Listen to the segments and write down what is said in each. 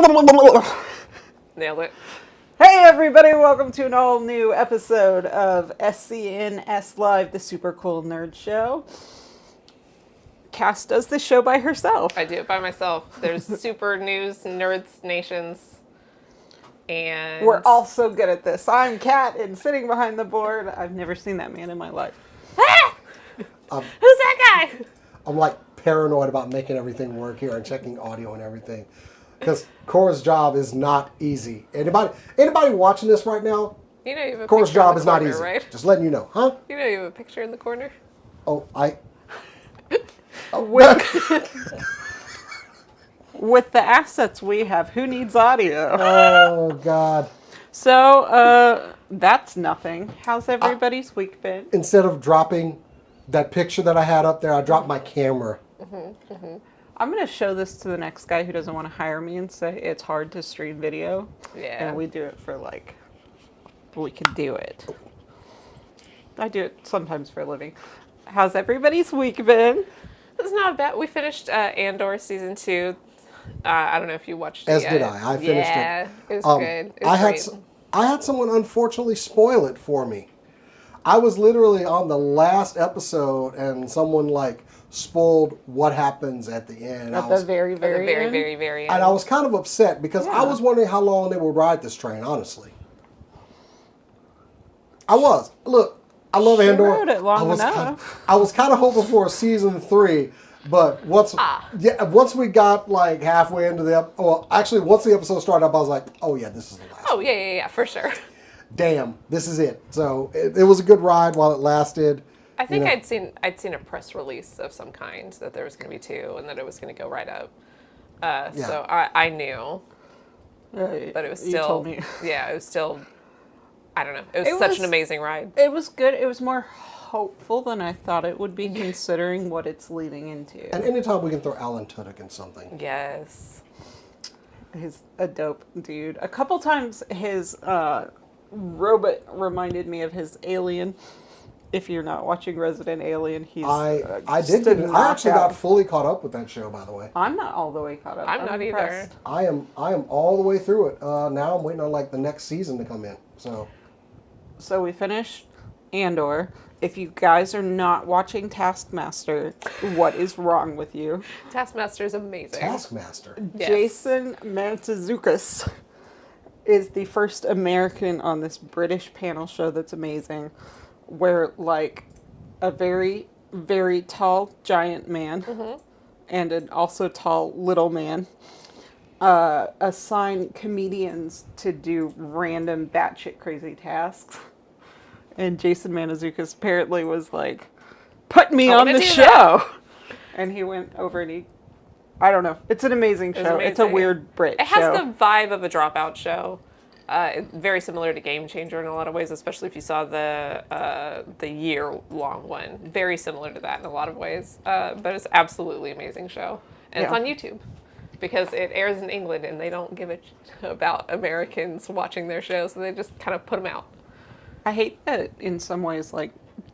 Nailed it. Hey everybody, welcome to an all new episode of SCNS Live, the super cool nerd show. Cass does this show by herself. I do it by myself. There's super news, nerds, nations, and... We're all so good at this. I'm Kat, and sitting behind the board, I've never seen that man in my life. Ah! Who's that guy? I'm like paranoid about making everything work here and checking audio and everything. Because Cora's job is not easy. Anybody watching this right now? You know you have a Cora's picture in job the is not corner, easy. right? Just letting you know, huh? You know you have a picture in the corner? Oh, With the assets we have, who needs audio? Oh, God. So, that's nothing. How's everybody's week been? Instead of dropping that picture that I had up there, I dropped my camera. I'm going to show this to the next guy who doesn't want to hire me and say it's hard to stream video. Yeah. And we do it for we can do it. I do it sometimes for a living. How's everybody's week been? It's not bad. We finished Andor season 2. I don't know if you watched it As yet. did I. I finished it. Yeah, it was good. It was great. I had someone unfortunately spoil it for me. I was literally on the last episode and someone spoiled what happens at the end. At the very, very very, end? very, very end. And I was kind of upset because I was wondering how long they would ride this train, honestly. I was. Look, I love Andor. Rode it long enough. I was kind of hoping for a season 3, but once we got halfway into once the episode started up, I was like, oh yeah, this is the last. Oh, yeah, for sure. Damn, this is it. So it was a good ride while it lasted. I think I'd seen a press release of some kind that there was going to be 2 and that it was going to go right up. So I knew, but it was still. You told me. Yeah, it was still. I don't know. It was such an amazing ride. It was good. It was more hopeful than I thought it would be, considering what it's leading into. And anytime we can throw Alan Tudyk in something. Yes. He's a dope dude. A couple times his robot reminded me of his alien. If you're not watching Resident Alien, he's I actually got fully caught up with that show, by the way. I'm not all the way caught up. I'm not impressed. either. I am all the way through it. Now I'm waiting on the next season to come in. So we finished Andor. If you guys are not watching Taskmaster, what is wrong with you? Taskmaster is amazing. Taskmaster. Yes. Jason Mantzoukas is the first American on this British panel show that's amazing, where a very, very tall giant man and an also tall little man assign comedians to do random batshit crazy tasks. And Jason Mantzoukas apparently was like, put me on the show. And he went over and I don't know. It's an amazing show. It's a weird Brit show. It has the vibe of a Dropout show. Very similar to Game Changer in a lot of ways, especially if you saw the year-long one. Very similar to that in a lot of ways. But it's absolutely amazing show. And it's on YouTube. Because it airs in England and they don't give a shit about Americans watching their shows, so they just kind of put them out. I hate that in some ways,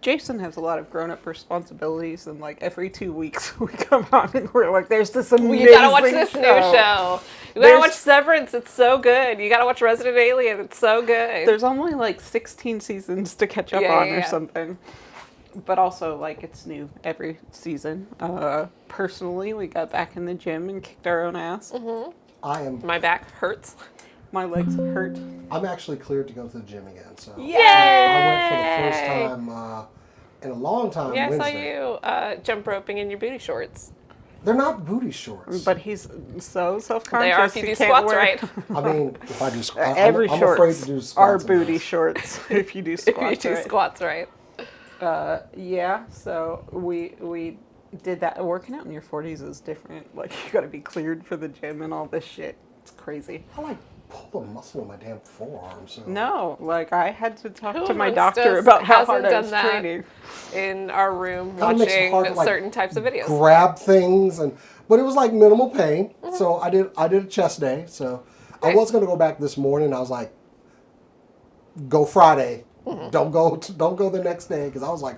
Jason has a lot of grown-up responsibilities, and every 2 weeks we come on and we're like, there's this amazing You gotta watch this new show. You gotta watch Severance, it's so good. You gotta watch Resident Alien, it's so good. There's only 16 seasons to catch up on or something. But also, it's new every season. Personally, we got back in the gym and kicked our own ass. My back hurts. My legs hurt. I'm actually cleared to go to the gym again. So Yay! I went for the first time in a long time. Yeah, Wednesday. I saw you jump roping in your booty shorts. They're not booty shorts. But he's so self-conscious. They are if you do squats right. I mean, if I do squats, every I'm shorts afraid to do squats. are booty shorts if you do squats right. If you do squats right. So we did that. Working out in your 40s is different. You gotta be cleared for the gym and all this shit. It's crazy. I pull a muscle in my damn forearm. So. No, I had to talk to my doctor about how hard I was training. In our room, watching certain types of videos. Grab things, but it was minimal pain. So I did a chest day. So I was gonna go back this morning. I was like, go Friday. Don't go the next day because I was like,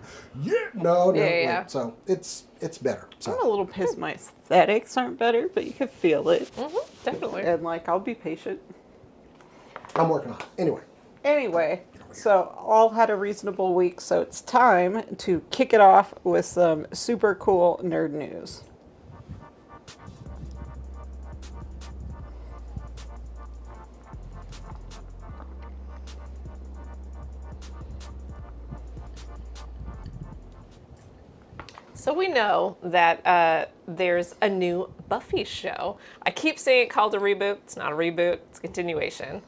no. Yeah. So it's better. I'm So a little pissed my aesthetics aren't better, but you can feel it. Definitely. And like, I'll be patient. I'm working on it. Anyway, so all had a reasonable week, so it's time to kick it off with some super cool nerd news. So we know that there's a new Buffy show. I keep saying it called a reboot. It's not a reboot. It's a continuation.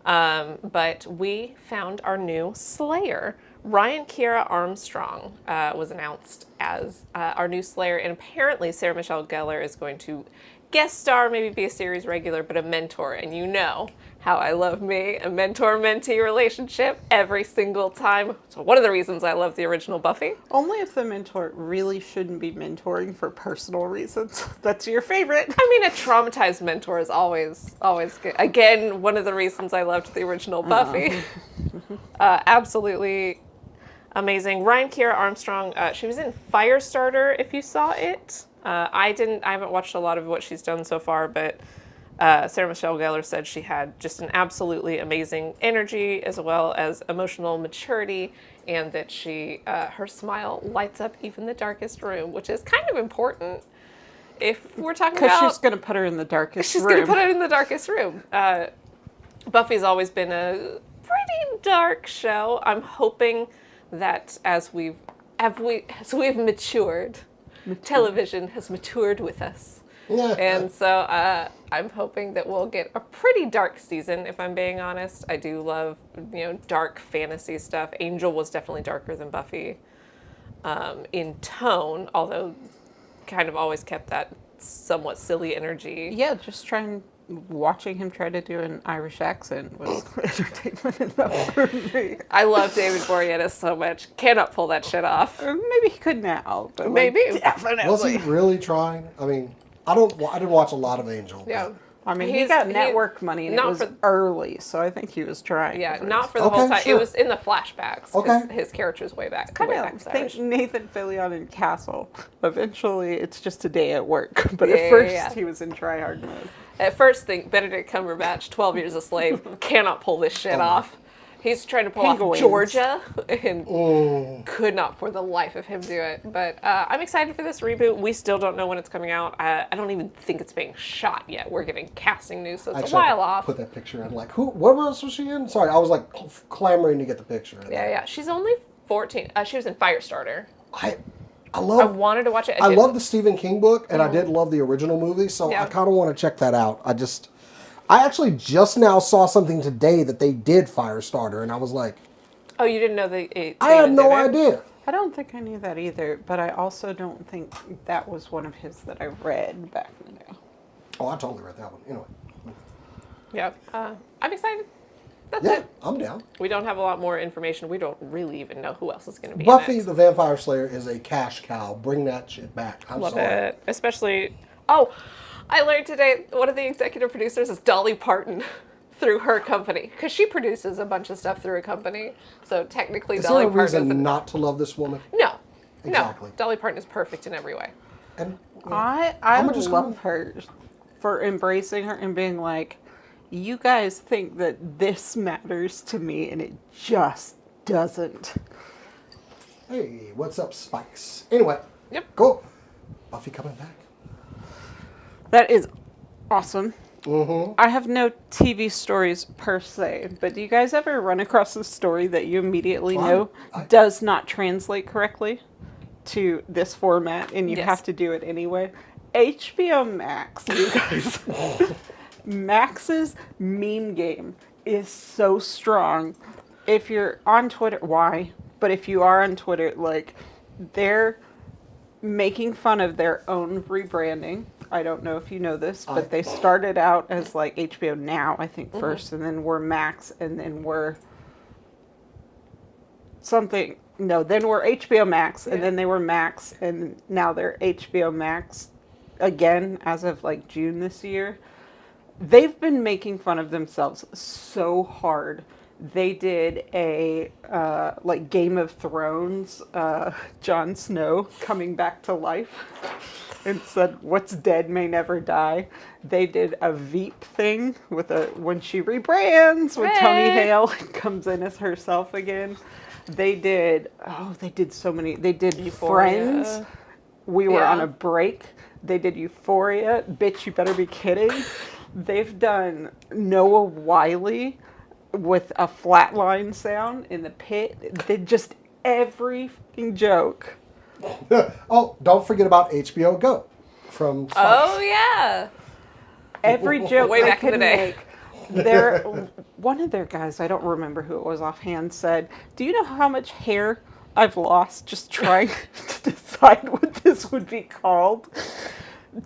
But we found our new Slayer. Ryan Kiera Armstrong was announced as our new Slayer, and apparently Sarah Michelle Gellar is going to guest star, maybe be a series regular, but a mentor. And you know how I love me a mentor-mentee relationship every single time. So one of the reasons I love the original Buffy. Only if the mentor really shouldn't be mentoring for personal reasons. That's your favorite. I mean, a traumatized mentor is always good. Again, one of the reasons I loved the original Buffy. Absolutely amazing. Ryan Kiera Armstrong, she was in Firestarter, if you saw it. I haven't watched a lot of what she's done so far, but Sarah Michelle Gellar said she had just an absolutely amazing energy as well as emotional maturity, and that her smile lights up even the darkest room, which is kind of important if we're talking about... Because she's going to put her in the darkest room. She's going to put her in the darkest room. Buffy's always been a pretty dark show. I'm hoping that as we've matured, television has matured with us. And so I'm hoping that we'll get a pretty dark season, if I'm being honest. I do love, dark fantasy stuff. Angel was definitely darker than Buffy in tone, although kind of always kept that somewhat silly energy. Yeah, watching him try to do an Irish accent was entertainment enough for me. I love David Boreanaz so much. Cannot pull that shit off. Maybe he could now, but maybe. Definitely. Was he really trying? I mean, I didn't watch a lot of Angel. Yeah. I mean, he got network money, and it was early, so I think he was trying. Yeah, not for the whole time. Sure. It was in the flashbacks. Okay. His character's way back. Kind of think Nathan Fillion in Castle. Eventually, it's just a day at work, but at first he was in try-hard mode. At first, think Benedict Cumberbatch, 12 Years a Slave, cannot pull this shit off. He's trying to pull off Georgia and could not for the life of him do it. But I'm excited for this reboot. We still don't know when it's coming out. I don't even think it's being shot yet. We're getting casting news, so it's a while off. Put that picture in. Like, what else was she in? Sorry, I was like clamoring to get the picture. Yeah. She's only 14. She was in Firestarter. I wanted to watch it. I love the Stephen King book, and I did love the original movie, so I kind of want to check that out. I actually just now saw something today that they did Firestarter, and I was like... Oh, you didn't know I had no idea. I don't think I knew that either, but I also don't think that was one of his that I read back in the day. Oh, I totally read that one. Anyway. Yeah. I'm excited. That's it. I'm down. We don't have a lot more information. We don't really even know who else is going to be Buffy in it. the Vampire Slayer is a cash cow. Bring that shit back. I'm Love sorry. it. Especially... Oh, I learned today one of the executive producers is Dolly Parton through her company, because she produces a bunch of stuff through a company. So technically, Is Dolly there a Parton reason is not to love this woman? No. Exactly. No. Dolly Parton is perfect in every way. And I love her for embracing her and being like, you guys think that this matters to me, and it just doesn't. Hey, what's up, Spikes? Anyway. Yep. Cool. Buffy coming back. That is awesome. Mm-hmm. I have no TV stories per se, but do you guys ever run across a story that you immediately know does not translate correctly to this format, and you have to do it anyway? HBO Max, you guys. Max's meme game is so strong. If you're on Twitter, why? But if you are on Twitter, like, they're making fun of their own rebranding. I don't know if you know this, but they started out as like HBO Now, I think, first, and then we're Max, and then we're something. No, then we're HBO Max, and then they were Max, and now they're HBO Max again as of like June this year. They've been making fun of themselves so hard They did a like Game of Thrones, Jon Snow coming back to life, and said, "What's dead may never die." They did a Veep thing with when she rebrands, when Tony Hale comes in as herself again. They did so many. They did Euphoria. Friends. We were on a break. They did Euphoria. Bitch, you better be kidding. They've done Noah Wiley with a flatline sound in the pit. They just every fucking joke. Oh, don't forget about HBO Go from Fox. Oh yeah. Every joke Way they back in the could day. make. One of their guys, I don't remember who it was offhand, said, "Do you know how much hair I've lost just trying to decide what this would be called?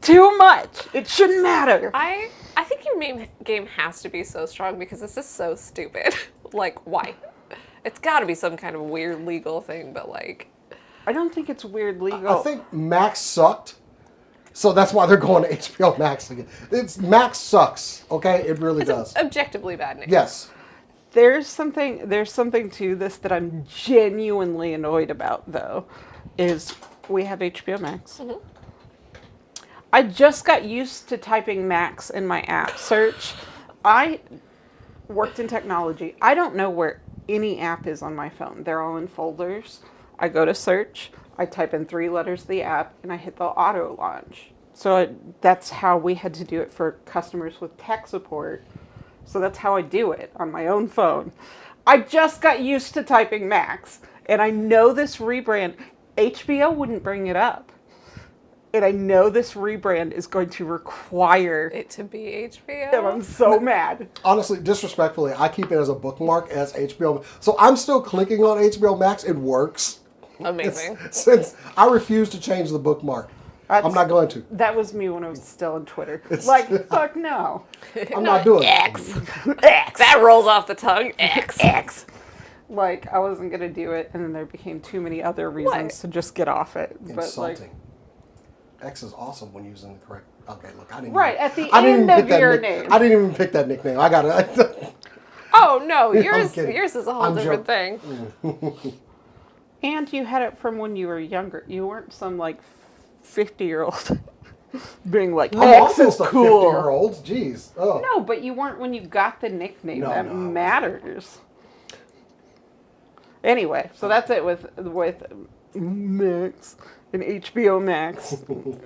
Too much. It shouldn't matter." I think your main game has to be so strong because this is so stupid. Like, why? It's got to be some kind of weird legal thing, but like... I don't think it's weird legal. I think Max sucked, so that's why they're going to HBO Max again. Max sucks, okay? It really does. Objectively bad name. Yes. There's something to this that I'm genuinely annoyed about, though, is we have HBO Max. Mm-hmm. I just got used to typing Max in my app search. I worked in technology. I don't know where any app is on my phone. They're all in folders. I go to search, I type in 3 letters of the app, and I hit the auto launch. So that's how we had to do it for customers with tech support. So that's how I do it on my own phone. I just got used to typing Max, and I know this rebrand, HBO wouldn't bring it up. And I know this rebrand is going to require it to be HBO. And I'm so mad. Honestly, disrespectfully, I keep it as a bookmark as HBO. So I'm still clicking on HBO Max. It works. Amazing. Since I refuse to change the bookmark. I'm not going to. That was me when I was still on Twitter. Like, fuck no. I'm not doing X. X. That rolls off the tongue. X. X. Like, I wasn't going to do it, and then there became too many other reasons to just get off it. Insulting. But, like, X is awesome when using the correct... Okay, look, I didn't at the end of your name. I didn't even pick that nickname. I got it. Oh, no. Yours is a whole different thing. And you had it from when you were younger. You weren't some, like, 50-year-old being like, I'm X is almost a cool. 50-year-old. Jeez. Oh. No, but you weren't when you got the nickname. That matters. Anyway, so that's it with Max and HBO Max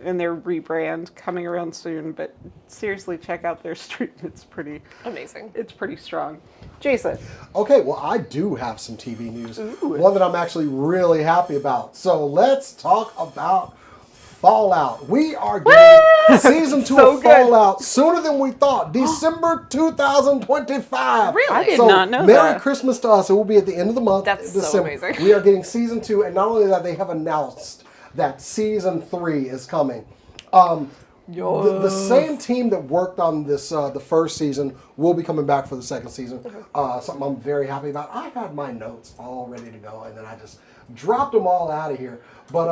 and their rebrand coming around soon. But seriously, check out their stream. It's pretty amazing. It's pretty strong. Jason. Okay, well, I do have some TV news. One that I'm actually really happy about. So let's talk about Fallout. We are getting season 2 of Fallout sooner than we thought. December 2025. Really? I did not know Merry that. Christmas to us. It will be at the end of the month. That's December. so amazing. We are getting season 2, and not only that, they have announced that season 3 is coming. The same team that worked on this the first season will be coming back for the second season. Something I'm very happy about. I had my notes all ready to go, and then I just dropped them all out of here. But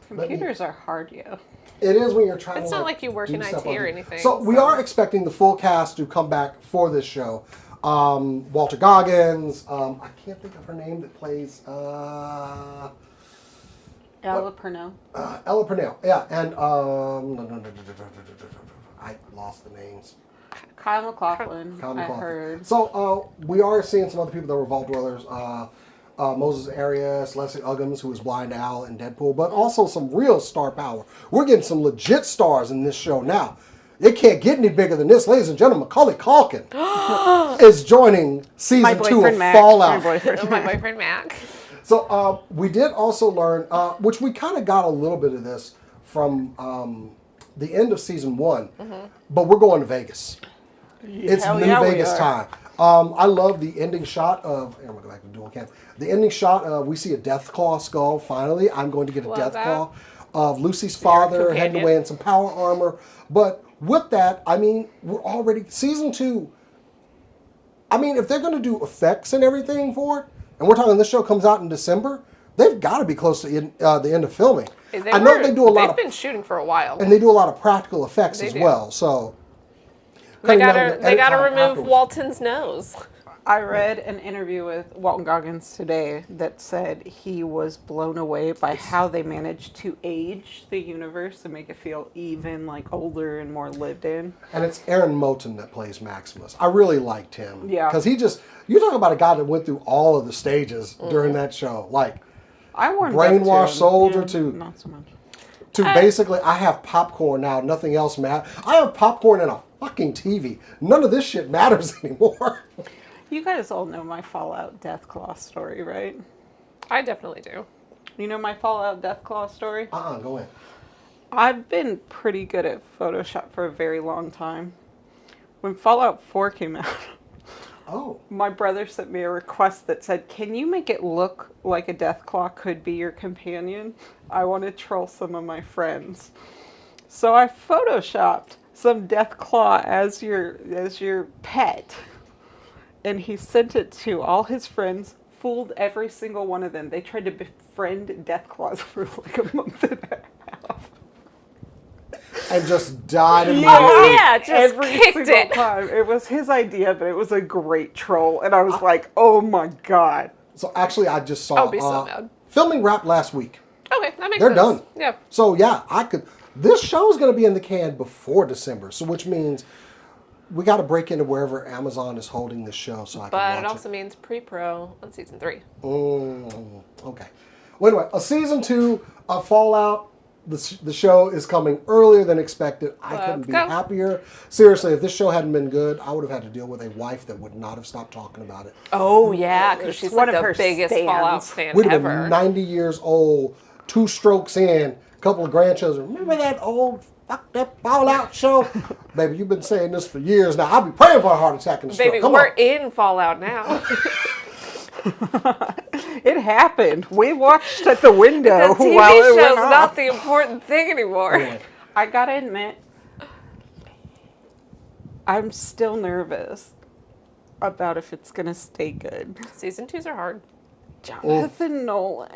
Computers are hard, yeah. it is when you're trying. It's to, not like you work do in stuff IT or on- anything. So we are expecting the full cast to come back for this show. Walter Goggins. I can't think of her name that plays. Ella Purnell. Ella Purnell, yeah, and I lost the names. Kyle MacLachlan, Kyle I MacLachlan. heard. So we are seeing some other people that were Vault Dwellers. Moses Arias, Leslie Uggams, who was Blind Owl in Deadpool, but also some real star power. We're getting some legit stars in this show now. It can't get any bigger than this, ladies and gentlemen. Macaulay Culkin is joining season 2 of Fallout. My boyfriend Mac. So we did also learn, which we kind of got a little bit of this from the end of season 1, but we're going to Vegas. It's New Vegas time. I love the ending shot of, I'm going to go back to dual cam. The ending shot, we see a Deathclaw skull, finally. I'm going to get a Deathclaw of Lucy's father heading away in some power armor. But with that, I mean, we're already, season 2, I mean, if they're going to do effects and everything for it, and we're talking this show comes out in December, they've got to be close to the end of filming. I know they do a lot of... They've been shooting for a while. And they do a lot of practical effects as well, so... They gotta remove Walton's nose. I read an interview with Walton Goggins today that said he was blown away by how they managed to age the universe and make it feel even like older and more lived in. And it's Aaron Moten that plays Maximus. I really liked him. Yeah. Because you talk about a guy that went through all of the stages during that show. Like, I warmed brainwashed up to him. soldier Yeah, to not so much. to basically, I have popcorn now, nothing else matters. I have popcorn and a fucking TV. None of this shit matters anymore. You guys all know my Fallout Deathclaw story, right? I definitely do. You know my Fallout Deathclaw story? Go in. I've been pretty good at Photoshop for a very long time. When Fallout 4 came out, Oh. my brother sent me a request that said, can you make it look like a Deathclaw could be your companion? I want to troll some of my friends. So I Photoshopped some Deathclaw as your pet. And he sent it to all his friends, fooled every single one of them. They tried to befriend Deathclaws for like a month and a half. And just died immediately. Yeah, just Every kicked single it. time. It was his idea, but it was a great troll. And I was like, oh my God. So actually, I just saw I'll be so mad. filming wrapped last week. Okay, that makes They're sense. done. Yeah. So yeah, this show's going to be in the can before December. So which means we got to break into wherever Amazon is holding this show so I can But watch it also means pre-pro on season 3. Okay. Well, anyway, a season 2 of Fallout. The show is coming earlier than expected. I couldn't be go. happier. Seriously, if this show hadn't been good, I would have had to deal with a wife that would not have stopped talking about it. Oh, yeah, because It's she's one like of the her biggest stans. Fallout fan We'd have ever. been 90 years old, 2 strokes in, a couple of grandchildren. Remember that old fucked up Fallout show? Baby, you've been saying this for years now. I'll be praying for a heart attack in the stroke. Baby, Come we're on. in Fallout now. It happened. We watched at the window The TV while it went show's off. not the important thing anymore. Anyway, I gotta admit, I'm still nervous about if it's gonna stay good. Season 2s are hard. Jonathan Nolan.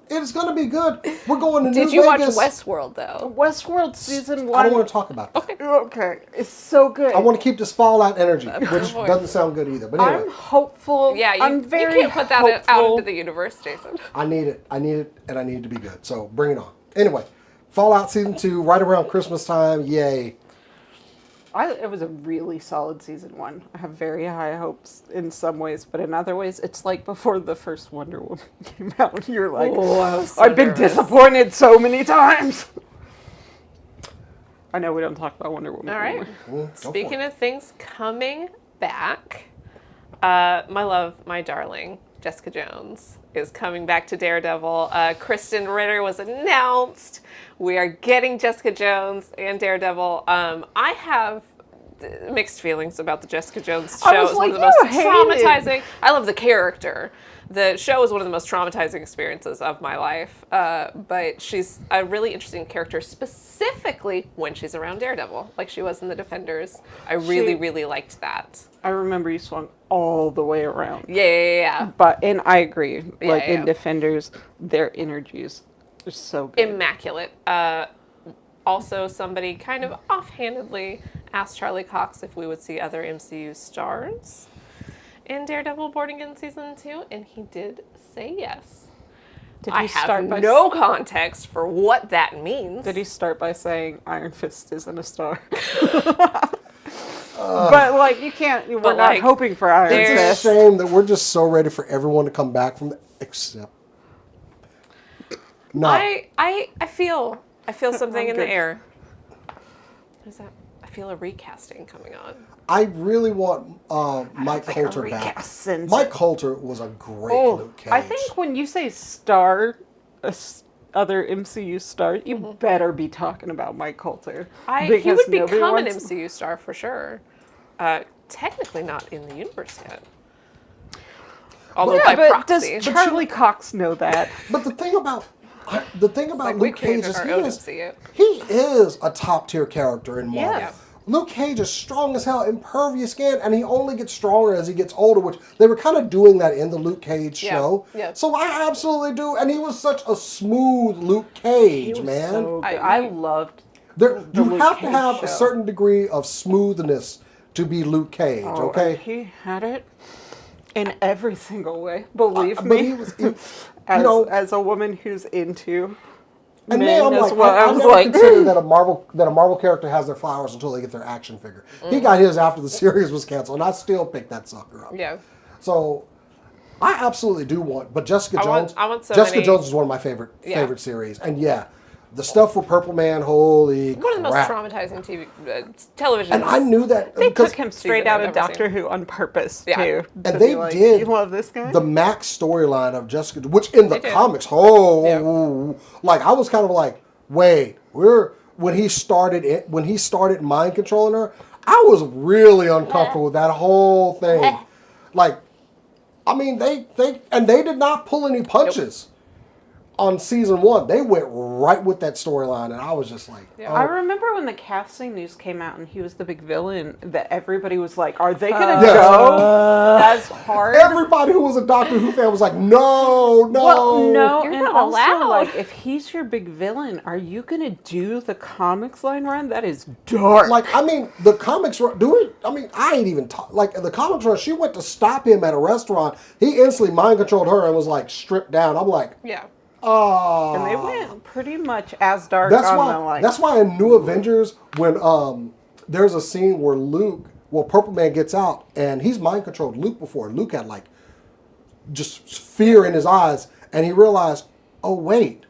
it's going to be good. We're going to New Did you watch Vegas. Westworld, though? Westworld season 1. I don't want to talk about that. Okay. Okay, it's so good. I want to keep this Fallout energy, which point. doesn't sound good either. But anyway, I'm hopeful. Yeah, I'm you very can't put that hopeful. out into the universe, Jason. I need it, and I need it to be good. So bring it on. Anyway, Fallout Season 2, right around Christmas time. Yay. It was a really solid season 1. I have very high hopes in some ways, but in other ways, it's like before the first Wonder Woman came out. You're like, Oh, I was so I've been nervous. disappointed so many times. I know we don't talk about Wonder Woman All right. anymore. Go for Speaking it. of things coming back, my love, my darling, Jessica Jones is coming back to Daredevil. Kristen Ritter was announced. We are getting Jessica Jones and Daredevil. I have mixed feelings about the Jessica Jones show. I was It's one like, of the most you hate it. traumatizing. I love the character. The show is one of the most traumatizing experiences of my life. But she's a really interesting character, specifically when she's around Daredevil, like she was in The Defenders. I really, really liked that. I remember you swung all the way around. Yeah. And I agree. Like in yeah. Defenders, their energies are so good. Immaculate. Also, somebody kind of offhandedly asked Charlie Cox if we would see other MCU stars in Daredevil boarding in season 2, and he did say yes. Did I he have start by no context for what that means. Did he start by saying Iron Fist isn't a star? But like you can't. We're But, not like, hoping for Iron It's a Fist. shame that we're just so ready for everyone to come back from the except. No. I feel something in the good. air. What is that? I feel a recasting coming on. I really want Mike think a Coulter back. recast sends Mike it. Coulter was a great Oh, Luke Cage. I think when you say star, other MCU star, you better be talking about Mike Coulter. He Because would nobody become an wants- MCU star for sure. Technically not in the universe yet. Although Yeah, by but proxy. does Charlie Cox know that? But the thing about Like we Luke Cage created is our he own is, MCU. he is a top tier character in Marvel. Yeah. Luke Cage is strong as hell, impervious skin, and he only gets stronger as he gets older, which they were kind of doing that in the Luke Cage Yeah, show. yeah. So I absolutely do, and he was such a smooth Luke Cage, He was man. so good. I- I loved You Luke have to Cage have show. a certain degree of smoothness to be Luke Cage, Oh, okay? and he had it in every single way. Believe But me. he was, you as, know, as a woman who's into and me, men I'm as like, well, I I was never like, considered that a Marvel character has their flowers until they get their action figure. He got his after the series was canceled, and I still picked that sucker up. Yeah. So I absolutely do want, but Jessica Jones. I want so Jessica many- Jones is one of my favorite series, and yeah, the stuff with Purple Man, holy One of the most crap! traumatizing television. And I knew that they because took him straight season out I've of ever Doctor seen. Who on purpose, Yeah. too. and to they be like, did you love this guy? the Max storyline of Jessica, which in the They did. comics, like I was kind of like, wait, when he started mind controlling her, I was really uncomfortable with that whole thing. Like, I mean, they did not pull any punches on season 1. They went right with that storyline, and I was just like, Yeah. I remember when the casting news came out and he was the big villain, that everybody was like, are they going to Yes. go as hard? Everybody who was a Doctor Who fan was like, no. Well, no, You're and not also, allowed. like, if he's your big villain, are you going to do the comics line run? That is dark. Like, I mean, the comics run, I ain't even talk. Like, the comics run, she went to stop him at a restaurant. He instantly mind controlled her and was like stripped down. I'm like, Yeah. oh. And they went pretty much as dark That's on why. the, like... That's why in New Avengers, when there's a scene where Purple Man gets out and he's mind controlled Luke before. Luke had like just fear in his eyes, and he realized, oh wait,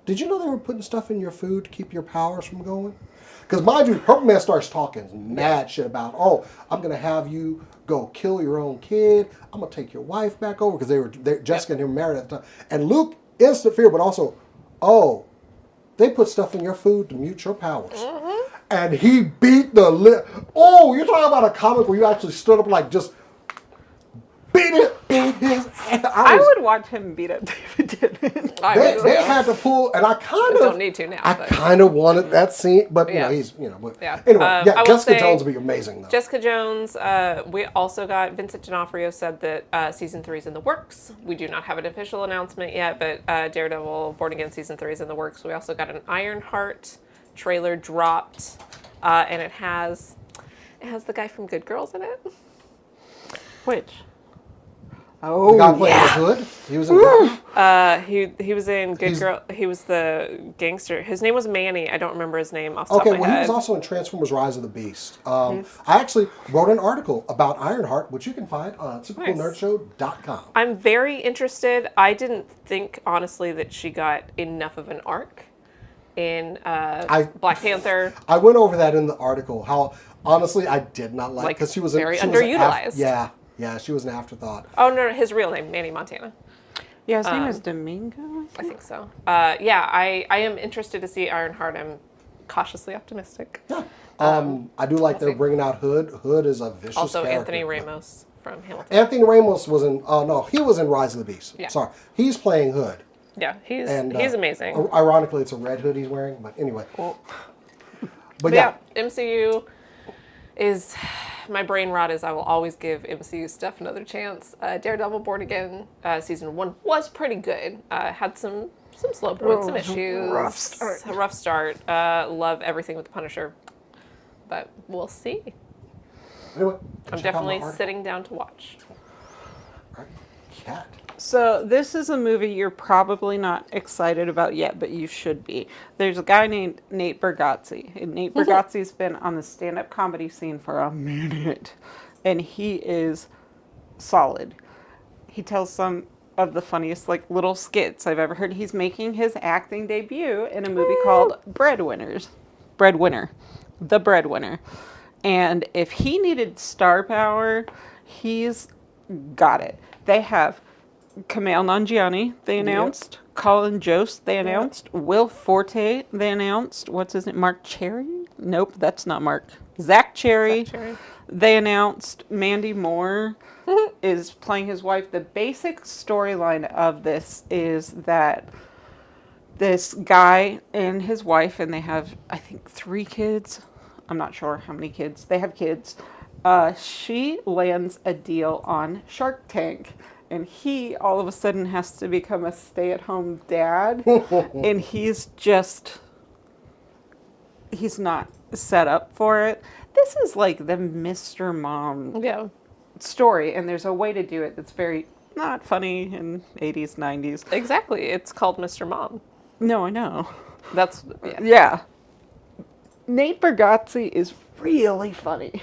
did you know they were putting stuff in your food to keep your powers from going? Because mind you, Purple Man starts talking mad shit about, oh, I'm gonna have you go kill your own kid. I'm gonna take your wife back over, because Jessica and him were married at the time. And Luke, instant fear, but also, oh, they put stuff in your food to mute your powers. And he beat the lip. Oh, you're talking about a comic where you actually stood up like just beat his ass. I would watch him beat up David Tennant. They had to pull, and I kind of don't need to now, I but- kind of wanted that scene, but Yeah. but Yeah. anyway, I will Jessica say- Jones would be amazing though. Jessica Jones, we also got Vincent D'Onofrio said that season 3 is in the works. We do not have an official announcement yet, but Daredevil Born Again season 3 is in the works. We also got an Ironheart trailer dropped, and it has the guy from Good Girls in it. Which? The Oh, guy playing the Hood, he was in Good. He was in Good Girl. He was the gangster. His name was Manny. I don't remember his name off the top Okay, of my well, he head. was also in Transformers: Rise of the Beast. I actually wrote an article about Ironheart, which you can find on supercoolnerdshow.com. I'm very interested. I didn't think, honestly, that she got enough of an arc in Black Panther. I went over that in the article. How honestly, I did not like, because she was very she was an underutilized. yeah, she was an afterthought. Oh, no, his real name, Manny Montana. yeah, his name is Domingo. I think so. I am interested to see Ironheart. I'm cautiously optimistic. Yeah. I do like they're bringing out Hood. Hood is a vicious Also, character. Anthony Ramos from Hamilton. Anthony Ramos was in. Oh no, he was in Rise of the Beast. Yeah. Sorry, he's playing Hood. Yeah, he's And amazing. Ironically, it's a red hood he's wearing. But anyway. Cool. But But yeah. yeah, MCU is my brain rot is I will always give MCU stuff another chance. Daredevil Born Again season 1 was pretty good. Had some slow points, some issues. Rough start. Love everything with the Punisher, but we'll see. Anyway, I'm definitely sitting down to watch. Right. Cat. So this is a movie you're probably not excited about yet, but you should be. There's a guy named Nate Bargatze, and Nate Bargatze's been on the stand-up comedy scene for a minute, and he is solid. He tells some of the funniest little skits I've ever heard. He's making his acting debut in a movie called Breadwinner, The Breadwinner. And if he needed star power, he's got it. They have Kumail Nanjiani, they announced. Yep. Colin Jost, they announced. Yep. Will Forte, they announced. What's his name? Mark Cherry? Nope, that's not Mark. Zach Cherry. They announced. Mandy Moore is playing his wife. The basic storyline of this is that this guy and his wife, and they have, I think, 3 kids. I'm not sure how many kids. They have kids. She lands a deal on Shark Tank. And he, all of a sudden, has to become a stay-at-home dad. And he's not set up for it. This is like the Mr. Mom Yeah. story, and there's a way to do it that's very not funny in 80s, 90s. Exactly. It's called Mr. Mom. No, I know. That's Yeah. Nate Bargatze is really funny.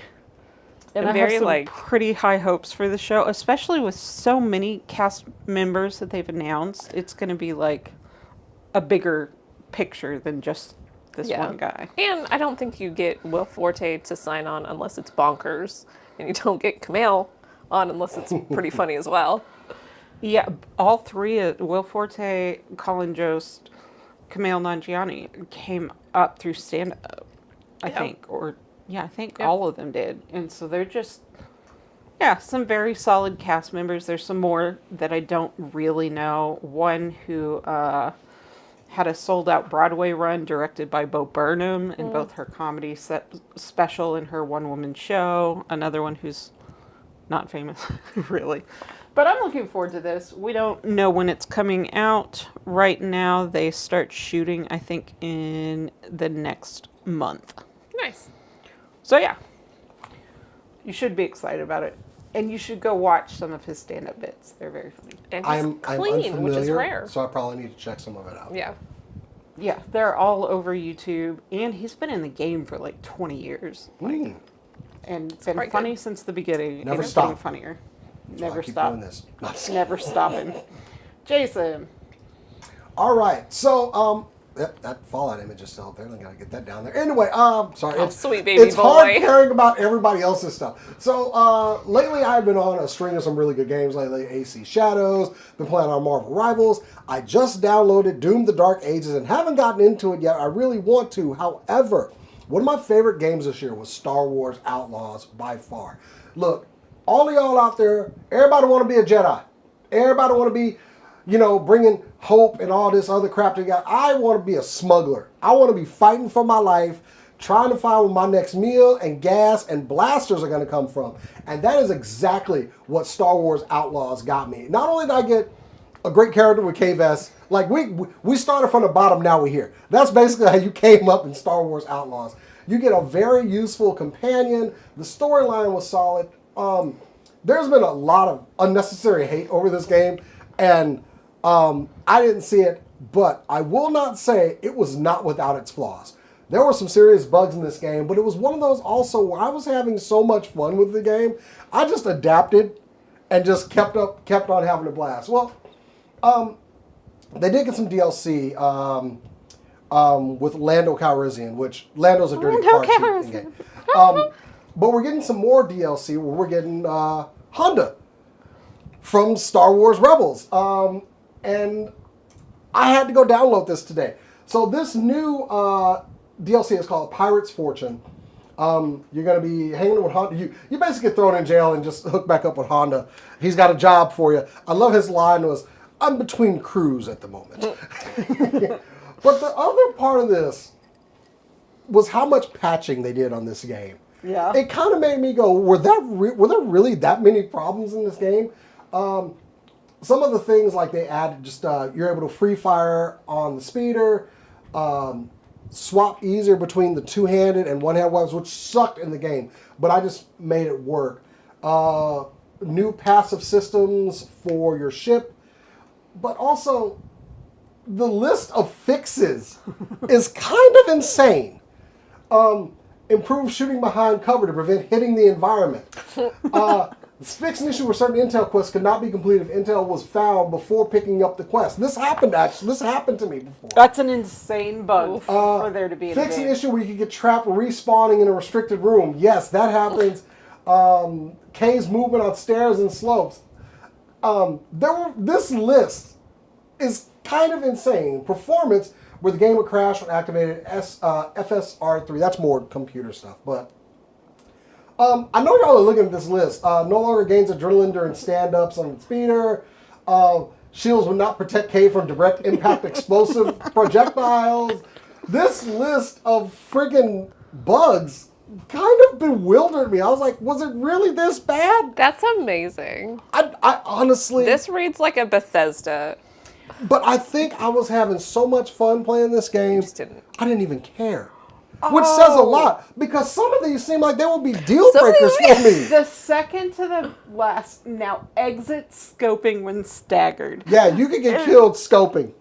And I very, have some like- pretty high hopes for the show, especially with so many cast members that they've announced. It's going to be like a bigger picture than just this one guy. And I don't think you get Will Forte to sign on unless it's bonkers, and you don't get Kumail on unless it's pretty funny as well. Yeah, all three, Will Forte, Colin Jost, Kumail Nanjiani, came up through stand-up, I think. I think all of them did. And so they're just, some very solid cast members. There's some more that I don't really know. One who had a sold-out Broadway run directed by Bo Burnham in both her comedy special and her one-woman show. Another one who's not famous, really. But I'm looking forward to this. We don't know when it's coming out. Right now, they start shooting, I think, in the next month. Nice. So, yeah. You should be excited about it. And you should go watch some of his stand-up bits. They're very funny. And he's I'm clean, which is unfamiliar, rare. so I probably need to check some of it out. Yeah. Yeah, they're all over YouTube. And he's been in the game for like 20 years. And been quite funny good. since the beginning. Never and it's stop. getting funnier. That's why I Never keep stop. doing this. Never stopping. Jason. All right, so that Fallout image is still up there. I gotta get that down there. Anyway, sorry. Oh, sweet baby it's boy. hard caring about everybody else's stuff. So lately, I've been on a string of some really good games lately. AC Shadows. Been playing on Marvel Rivals. I just downloaded Doom: The Dark Ages and haven't gotten into it yet. I really want to. However, one of my favorite games this year was Star Wars Outlaws by far. Look, all of y'all out there, everybody want to be a Jedi. Everybody want to be, bringing hope and all this other crap together. I want to be a smuggler. I want to be fighting for my life, trying to find where my next meal and gas and blasters are going to come from. And that is exactly what Star Wars Outlaws got me. Not only did I get a great character with K-Vest, like we started from the bottom, now we're here. That's basically how you came up in Star Wars Outlaws. You get a very useful companion. The storyline was solid. There's been a lot of unnecessary hate over this game, and I didn't see it, but I will not say it was not without its flaws. There were some serious bugs in this game, but it was one of those also where I was having so much fun with the game, I just adapted and just kept on having a blast. Well, they did get some DLC with Lando Calrissian, which Lando's a dirty part cheat in the game. But we're getting some more DLC where we're getting Honda from Star Wars Rebels. And I had to go download this today. So this new DLC is called Pirate's Fortune. You're going to be hanging with Honda. You basically get thrown in jail and just hook back up with Honda. He's got a job for you. I love his line was, "I'm between crews at the moment." But the other part of this was how much patching they did on this game. Yeah. It kind of made me go, were there really that many problems in this game? Some of the things like they added, just you're able to free fire on the speeder, swap easier between the two-handed and one-handed weapons, which sucked in the game, but I just made it work. New passive systems for your ship, but also the list of fixes is kind of insane. Improve shooting behind cover to prevent hitting the environment. Fix an issue where certain intel quests could not be completed if intel was found before picking up the quest. This happened to me before. That's an insane bug for there to be in the Fix an game. issue where you could get trapped respawning in a restricted room. Yes, that happens. K's movement on stairs and slopes. This list is kind of insane. Performance, where the game would crash when activated FSR3. That's more computer stuff, but I know y'all are looking at this list. No longer gains adrenaline during stand-ups on the speeder. Shields would not protect K from direct impact explosive projectiles. This list of friggin' bugs kind of bewildered me. I was like, was it really this bad? That's amazing. I honestly... This reads like a Bethesda. But I think I was having so much fun playing this game. Just didn't. I didn't even care. which says a lot because some of these seem like they would be deal Some of breakers these- for me. The second to the last, now exit scoping when staggered. Yeah, you could get killed scoping.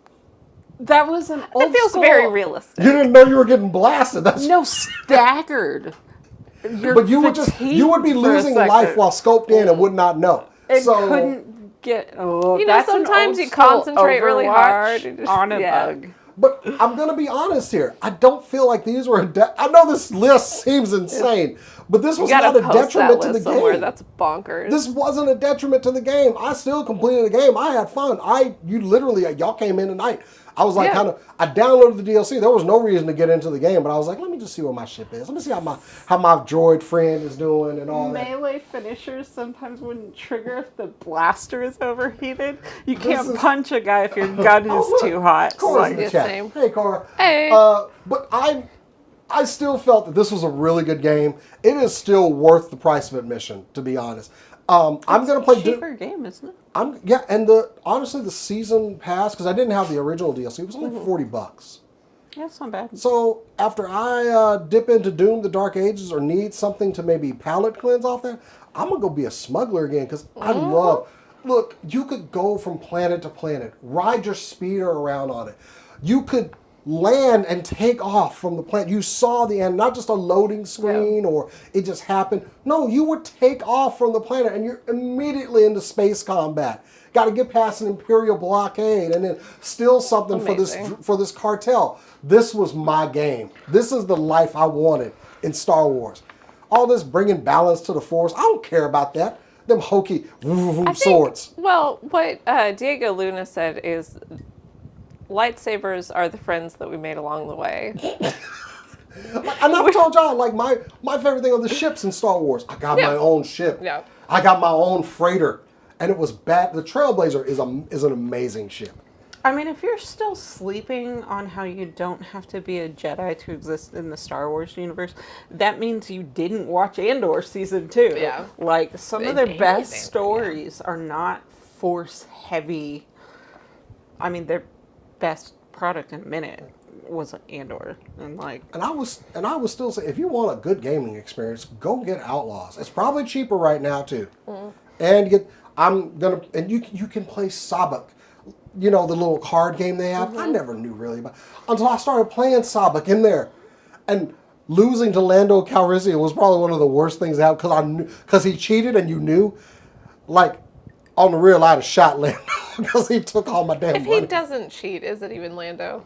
That was an old It feels school. very realistic. You didn't know you were getting blasted. That's No, staggered. but you would be losing life while scoped in and would not know. It So couldn't get. Oh, You know, that's an sometimes old you school concentrate really Overwatch hard. You just- on a yeah. bug. but I'm gonna be honest here. I don't feel like these were. I know this list seems insane, but this was You gotta not a post detriment that to the list somewhere. game. That's bonkers. This wasn't a detriment to the game. I still completed the game. I had fun. You literally, y'all came in tonight. I was like, Yeah. I downloaded the DLC. There was no reason to get into the game, but I was like, let me just see what my ship is. Let me see how my droid friend is doing and all that. Melee finishers sometimes wouldn't trigger if the blaster is overheated. You This can't is- punch a guy if your gun Oh, is look, too hot. Cora's in Yeah, the chat. same. Hey, Cora. Hey. But I still felt that this was a really good game. It is still worth the price of admission, to be honest. I'm gonna play. Cheaper game, isn't it? And honestly the season pass because I didn't have the original DLC. It was only $40. Yeah, it's not bad. So after I dip into Doom: The Dark Ages or need something to maybe palate cleanse off that, I'm gonna go be a smuggler again because I love. Look, you could go from planet to planet, ride your speeder around on it. You could land and take off from the planet. You saw the end, not just a loading screen or it just happened. No, you would take off from the planet and you're immediately into space combat. Got to get past an Imperial blockade and then steal something Amazing. for this cartel. This was my game. This is the life I wanted in Star Wars. All this bringing balance to the Force, I don't care about that. Them hokey swords. Well, what Diego Luna said is lightsabers are the friends that we made along the way. And I've told y'all, like, my favorite thing on the ships in Star Wars, I got my own ship. Yeah. I got my own freighter. And it was bad. The Trailblazer is an amazing ship. I mean, if you're still sleeping on how you don't have to be a Jedi to exist in the Star Wars universe, that means you didn't watch Andor season 2. Yeah. Like, some of their Anything, best yeah. stories are not Force heavy. I mean, their best product in a minute was Andor, and like. And I was still saying, if you want a good gaming experience, go get Outlaws. It's probably cheaper right now too. And you can play Sabak. You know, the little card game they have. I never knew really about until I started playing Sabak in there. And losing to Lando Calrissian was probably one of the worst things out because he cheated and you knew. Like, on the real, I'd have shot Lando because he took all my damn If money. he doesn't cheat, is it even Lando?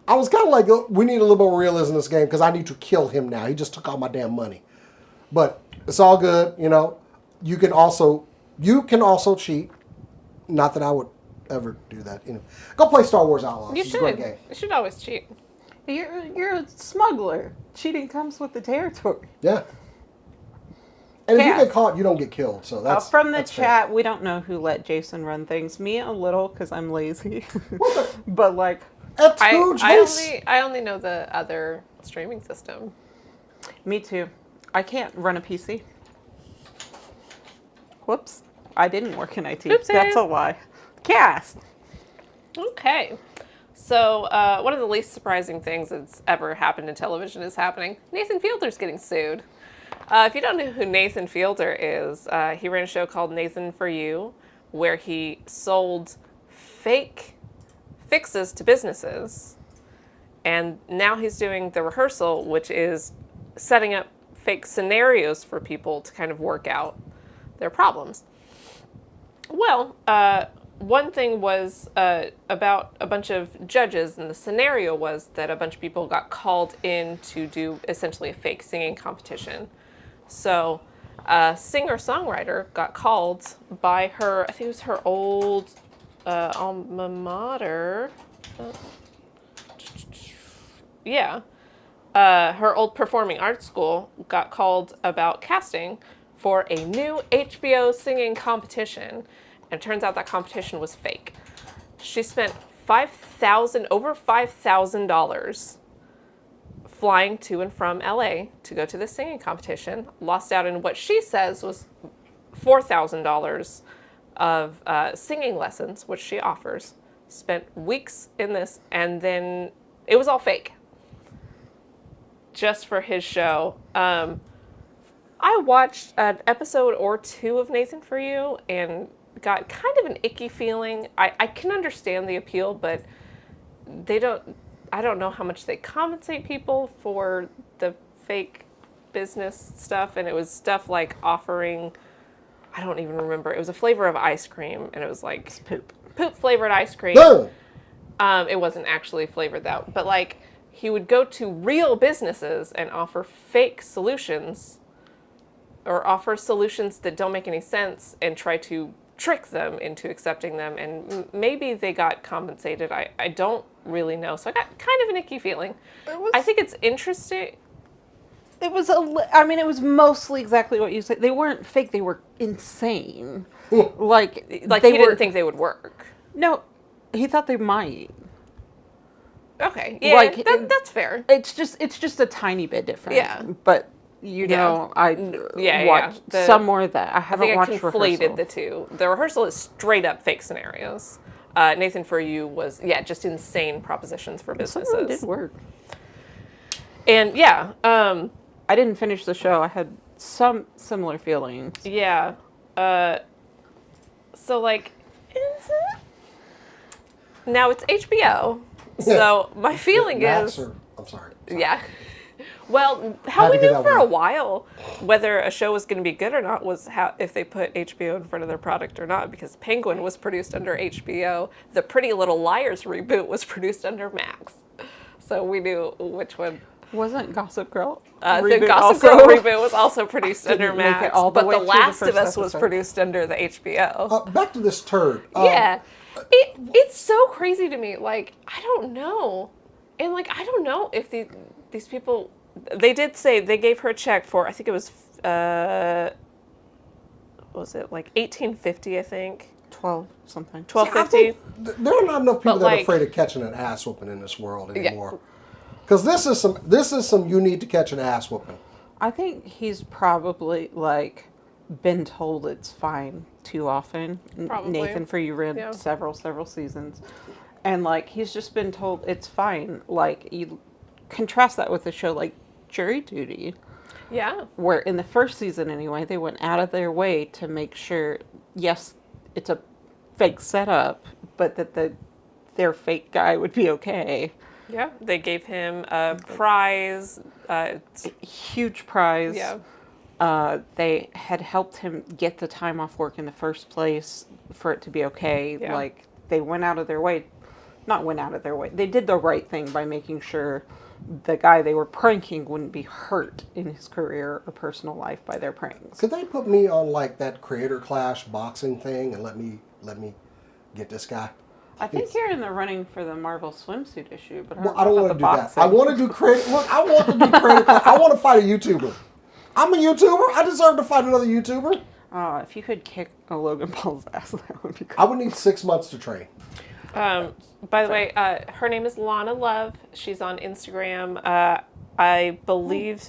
I was kind of like, we need a little more realism in this game because I need to kill him now. He just took all my damn money. But it's all good, you know. You can also cheat. Not that I would ever do that. You know, go play Star Wars Outlaws. You It's a great should. game. You should always cheat. You're a smuggler. Cheating comes with the territory. Yeah. And if you Chaos. get caught, you don't get killed. So that's From the that's fair. chat, we don't know who let Jason run things. Me a little because I'm lazy, but like That's huge. I only know the other streaming system. me too. I can't run a PC. Whoops, I didn't work in IT. Oopsie. That's a lie. Cast. Okay. So one of the least surprising things that's ever happened in television is happening. Nathan Fielder's getting sued. If you don't know who Nathan Fielder is, he ran a show called Nathan For You, where he sold fake fixes to businesses. And now he's doing The Rehearsal, which is setting up fake scenarios for people to kind of work out their problems. Well, one thing was about a bunch of judges, and the scenario was that a bunch of people got called in to do essentially a fake singing competition. So a singer-songwriter got called by her, I think it was her old alma mater. Her old performing arts school got called about casting for a new HBO singing competition. And it turns out that competition was fake. She spent over $5,000 flying to and from LA to go to this singing competition, lost out in what she says was $4,000 of singing lessons, which she offers, spent weeks in this, and then it was all fake. just for his show. I watched an episode or two of Nathan For You and got kind of an icky feeling. I can understand the appeal, but I don't know how much they compensate people for the fake business stuff. And it was stuff like offering, I don't even remember. It was a flavor of ice cream, and it was like It's poop. Poop flavored ice cream. No. It wasn't actually flavored that, but like he would go to real businesses and offer fake solutions or offer solutions that don't make any sense and try to trick them into accepting them. And maybe they got compensated. I don't really know. So I got kind of an icky feeling. I think it's interesting. It was it was mostly exactly what you said. They weren't fake. They were insane. Like He they didn't think they would work. No, he thought they might. Okay. Yeah, Like, that's fair. It's just a tiny bit different. Yeah. But I watched yeah. some more of that. I I haven't think I watched conflated rehearsal. the two. The rehearsal is straight up fake scenarios. Nathan For You was, just insane propositions for Some of them businesses. did work. And I didn't finish the show. I had some similar feelings. yeah. So like, now it's HBO. So my feeling Max is, or- I'm sorry. yeah. Well, how Had we to get knew that for one. a while whether a show was going to be good or not was how if they put HBO in front of their product or not, because Penguin was produced under HBO. The Pretty Little Liars reboot was produced under Max. So we knew which one. Wasn't Gossip Girl? The reboot Gossip also? Girl reboot was also produced under Didn't make it Max, all the but way The through the Last of first Us was episode. produced under the HBO. Back to this turd. Yeah. It's so crazy to me. Like, I don't know. And, like, I don't know if these people... They did say they gave her a check for, I think it was, was it, like, $18.50, I think? 12 something. I $12.50? think there are not enough people But, that are like- afraid of catching an ass whooping in this world anymore. Because this is some you need to catch an ass whooping. I think he's probably like been told it's fine too often. Probably. Nathan For You ran Yeah. several seasons, and like he's just been told it's fine. Like you contrast that with a show like Jury Duty, Yeah. where in the first season anyway they went out of their way to make sure, yes, it's a fake setup, but that their fake guy would be okay. Yeah. They gave him a prize. Huge prize. Yeah. They had helped him get the time off work in the first place for it to be okay. Yeah. Like they went out of their way, not went out of their way. They did the right thing by making sure the guy they were pranking wouldn't be hurt in his career or personal life by their pranks. Could they put me on like that Creator Clash boxing thing and let me get this guy? I think you're in the running for the Marvel swimsuit issue, but Well, I don't want to do that. boxing. I want to do creative. Look, I want to do creative. I want to fight a YouTuber. I'm a YouTuber. I deserve to fight another YouTuber. If you could kick a Logan Paul's ass, that would be I cool. would need 6 months to train. By the way, her name is Lana Love. She's on Instagram. I believe,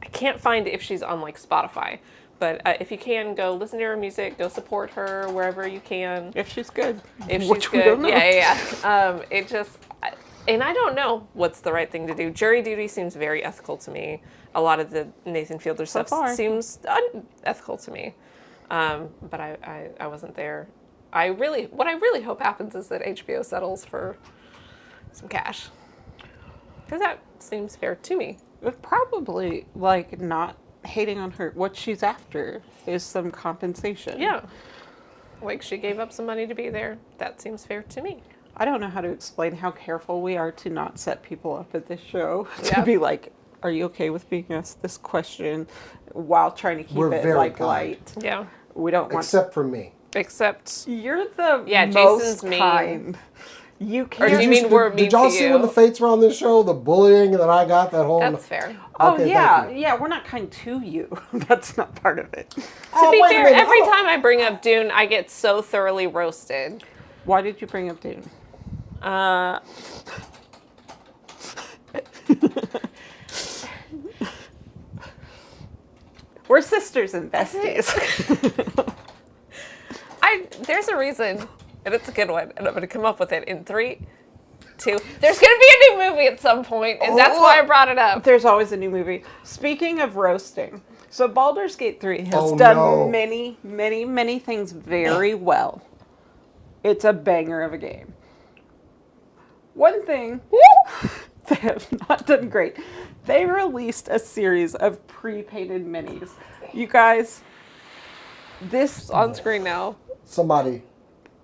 I can't find if she's on like Spotify, but if you can, go listen to her music, go support her wherever you can. If she's good. If she's Which we good, don't know. yeah. It just, and I don't know what's the right thing to do. Jury Duty seems very ethical to me. A lot of the Nathan Fielder stuff far. seems unethical to me. But I wasn't there. What I really hope happens is that HBO settles for some cash, because that seems fair to me. But probably like not hating on her. What she's after is some compensation. Yeah, like she gave up some money to be there. That seems fair to me. I don't know how to explain how careful we are to not set people up at this show. To Yeah. be like, are you okay with being asked this question while trying to keep We're it very like kind. light? Yeah, We don't want. Except for me. except You're the Jason's most mean. kind. You can't. do you mean we're mean Did y'all to see you? when the fates were on this show? The bullying that I got, that whole. that's fair. Oh Okay, yeah, thank you. yeah. We're not kind to you. That's not part of it. To be wait a fair, minute, every hold on. time I bring up Dune, I get so thoroughly roasted. Why did you bring up Dune? We're sisters and besties. There's a reason, and it's a good one, and I'm going to come up with it in 3, to. There's going to be a new movie at some point, and that's why I brought it up. There's always a new movie. Speaking of roasting, so Baldur's Gate 3 has done many, many, many things very well. It's a banger of a game. One thing they have not done great. They released a series of pre-painted minis. You guys, this On screen now. Somebody.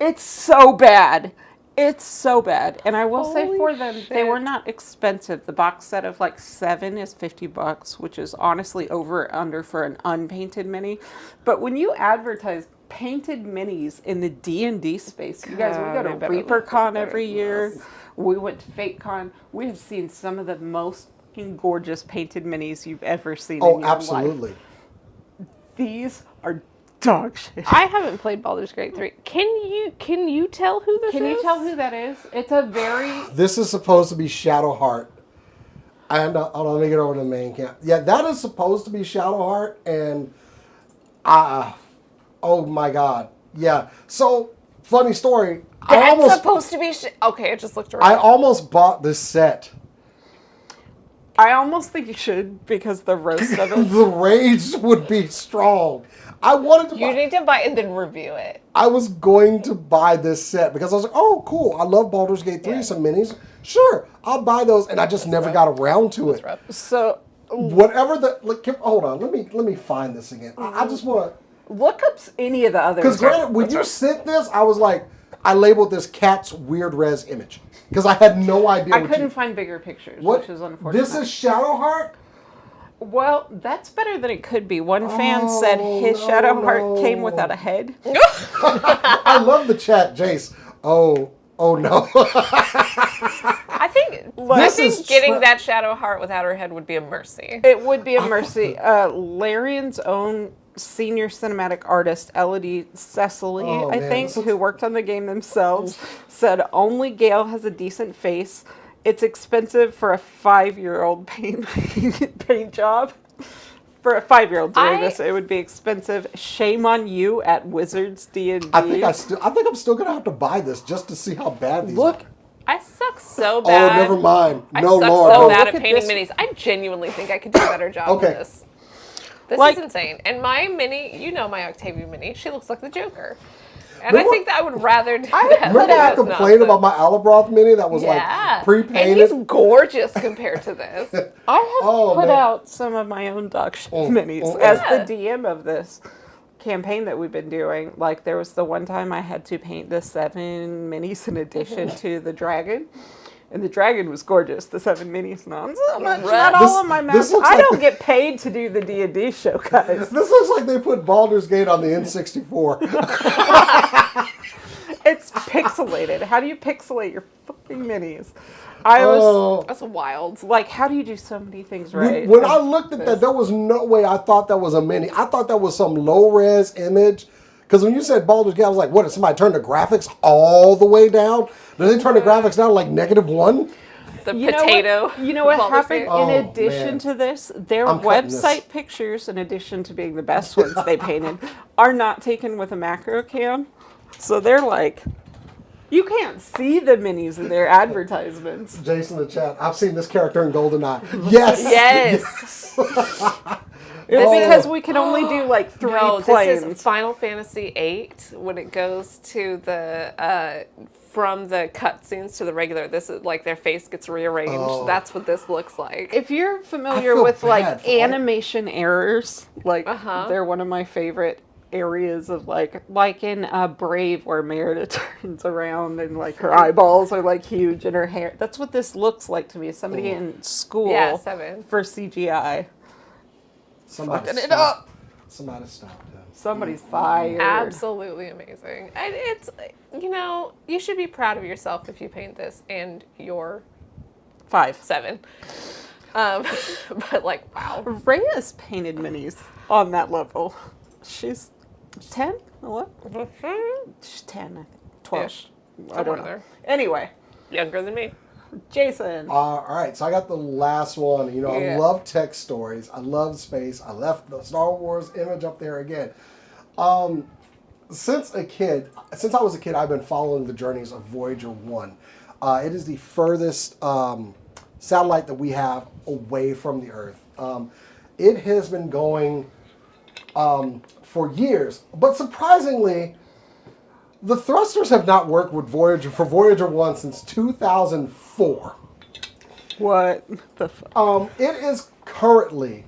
It's so bad. It's so bad. And I will say Holy for them, they shit. were not expensive. The box set of like 7 is $50, which is honestly over or under for an unpainted mini. But when you advertise painted minis in the D&D space, you guys, we go God, to they better look ReaperCon better every than year. this. We went to FateCon. We have seen some of the most fucking gorgeous painted minis you've ever seen in your Absolutely. life. These are dog shit. I haven't played Baldur's Gate 3. Can you tell who this is? Can you tell who that is? It's a very... This is supposed to be Shadowheart. And let me get over to the main camp. Yeah, that is supposed to be Shadowheart, and oh my god, yeah. So funny story. That's supposed to be. Okay, it just looked right. I almost bought this set. I almost think you should because the roast of it. The rage would be strong. I wanted to. You need to buy it and then review it. I was going to buy this set because I was like, oh, cool. I love Baldur's Gate 3, some minis. Sure, I'll buy those. And I just never got around to it. So Whatever the... Like, hold on. Let me find this again. I just want to... look up any of the others. Because granted, when you sent this, I was like... I labeled this cat's weird res image. Because I had no idea I couldn't find bigger pictures, which is unfortunate. This is Shadowheart? Well, that's better than it could be. One fan said his Shadowheart came without a head. I love the chat, Jace. Oh no. I think getting that Shadow Heart without her head would be a mercy. It would be a mercy. Larian's own senior cinematic artist, Elodie Cecily, I think, who worked on the game themselves, said only Gale has a decent face. It's expensive for a 5-year-old paint job. For a 5-year-old doing this, it would be expensive. Shame on you at Wizards D&D. I think I'm still gonna have to buy this just to see how bad these are. I suck so bad. Oh, never mind. I No, suck Lord. so bad at at painting this. minis. I genuinely think I could do a better job than this. This is insane. And my mini, you know my Octavia mini, she looks like the Joker. And I think that I would rather do that. Remember I complained about my Alabroth mini that was like pre-painted? And he's gorgeous compared to this. I have put out some of my own dog shit minis as the DM of this campaign that we've been doing. Like, there was the one time I had to paint the 7 minis in addition to the dragon. And the dragon was gorgeous, the 7 minis. Not all of my maps. I don't get paid to do the D&D show, guys. This looks like they put Baldur's Gate on the N64. It's pixelated. How do you pixelate your fucking minis? That's wild. Like, how do you do so many things right? When I looked at that, there was no way I thought that was a mini. I thought that was some low-res image. Because when you said Baldur's Gate, I was like, what, did somebody turn the graphics all the way down? Did they turn the graphics down like -1? The potato. You know what happened? In addition to this, their website pictures, in addition to being the best ones they painted, are not taken with a macro cam. So they're like, you can't see the minis in their advertisements. Jason in the chat, I've seen this character in GoldenEye. Yes! Yes! It's because we can only do like 3 planes. This is Final Fantasy VIII when it goes to the from the cutscenes to the regular. This is like their face gets rearranged. That's what this looks like. If you're familiar with like animation errors, like they're one of my favorite areas of like in Brave where Merida turns around and like her eyeballs are like huge and her hair. That's what this looks like to me. Somebody in school for CGI. Fucking it up. Somebody stopped him. Somebody's fired. Absolutely amazing. And it's, you should be proud of yourself if you paint this and you're 7. But like, wow. Rhea's painted minis on that level. She's 10? 11? She's 10, I think. 12. Ish. I don't know. Anyway. Younger than me. Jason. All right, so I got the last one. I love tech stories. I love space. I left the Star Wars image up there again. Since I was a kid, I've been following the journeys of Voyager 1. It is the furthest satellite that we have away from the Earth. It has been going for years, but surprisingly, the thrusters have not worked with Voyager for Voyager 1 since 2004. What the fuck? It is currently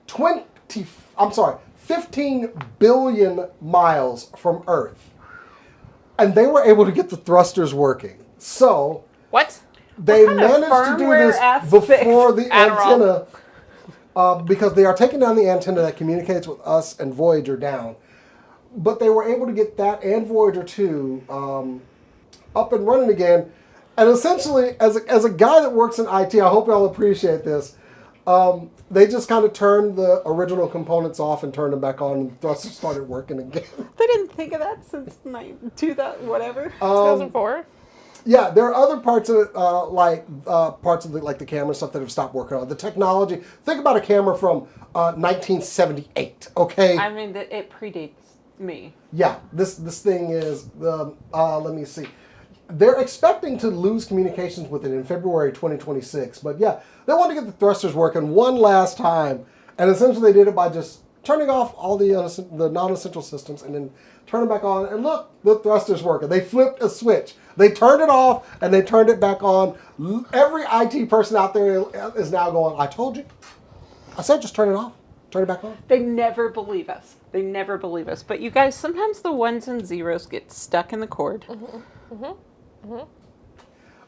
15 billion miles from Earth. And they were able to get the thrusters working. So What? they kind of managed to do firmware this aspect? before the Adderall. antenna, because they are taking down the antenna that communicates with us and Voyager down. But they were able to get that and Voyager 2 up and running again. And essentially, as a guy that works in IT, I hope y'all appreciate this. They just kind of turned the original components off and turned them back on, and the thrusters started working again. They didn't think of that since 2000, whatever. 2004? Yeah, there are other parts of it, parts of the camera stuff that have stopped working on. The technology. Think about a camera from 1978. Okay. I mean, it predates me. Yeah, this thing is. Let me see. They're expecting to lose communications with it in February 2026. But yeah, they want to get the thrusters working one last time, and essentially they did it by just turning off all the non-essential systems and then turn them back on. And look, the thrusters working. They flipped a switch. They turned it off and they turned it back on. Every IT person out there is now going, "I told you. I said just turn it off. Turn it back on." They never believe us. They never believe us. But you guys, sometimes the ones and zeros get stuck in the cord.